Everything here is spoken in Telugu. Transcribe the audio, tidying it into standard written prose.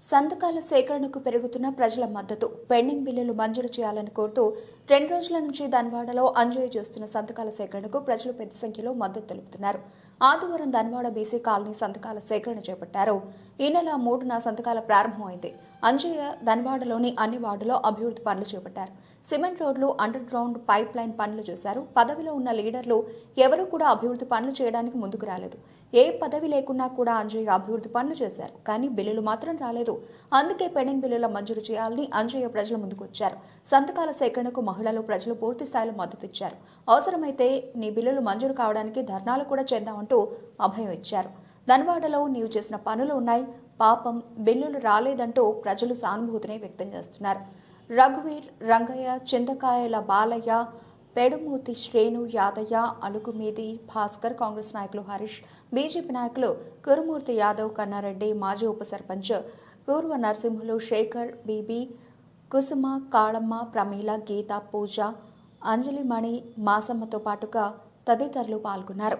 సంతకాల సేకరణకు పెరుగుతున్న ప్రజల మద్దతు పెండింగ్ బిల్లులు మంజూరు చేయాలని కోరుతూ 2 రోజుల నుంచి ధన్వాడలో అంజయ్య చేస్తున్న సంతకాల సేకరణకు ప్రజలు పెద్ద సంఖ్యలో మద్దతు తెలుపుతున్నారు. ఆదివారం ధన్వాడ బీసీ కాలనీ సంతకాల సేకరణ చేపట్టారు. ఈ నెల 3న సంతకాల ప్రారంభమైంది. అంజయ్య ధన్వాడలోని అన్ని వార్డులో అభివృద్ధి పనులు చేపట్టారు. సిమెంట్ రోడ్లు, అండర్ గ్రౌండ్ పైప్ లైన్ పనులు చేశారు. పదవిలో ఉన్న లీడర్లు ఎవరూ కూడా అభివృద్ధి పనులు చేయడానికి ముందుకు రాలేదు. ఏ పదవి లేకున్నా కూడా అంజయ్య అభివృద్ధి పనులు చేశారు. కానీ బిల్లులు మాత్రం రాలేదు. అందుకే పెండింగ్ బిల్లుల మంజూరు చేయాలని అంజయ్య ప్రజల ముందుకు వచ్చారు. సంతకాల సేకరణకు మహిళలు, ప్రజలు పూర్తి స్థాయిలో మద్దతు ఇచ్చారు. అవసరమైతే నీ బిల్లులు మంజూరు కావడానికి ధర్నాలు కూడా చేద్దామంటూ అభయం ఇచ్చారు. ధన్వాడలో నీవు చేసిన పనులు ఉన్నాయి, పాపం బిల్లులు రాలేదంటూ ప్రజలు సానుభూతిని వ్యక్తం చేస్తున్నారు. రఘువీర్, రంగయ్య, చింతకాయల బాలయ్య, పెడుమూతి శ్రేణు, యాదయ్య, అలుగుమీది భాస్కర్, కాంగ్రెస్ నాయకులు హరీష్, బీజేపీ నాయకులు కురుమూర్తి యాదవ్, కన్నారెడ్డి, మాజీ ఉప సర్పంచ్ పూర్వ నరసింహులు, శేఖర్, బీబీ, కుసుమ, కాళమ్మ, ప్రమీల, గీత, పూజ, అంజలిమణి, మాసమ్మతో పాటుగా తదితరులు పాల్గొన్నారు.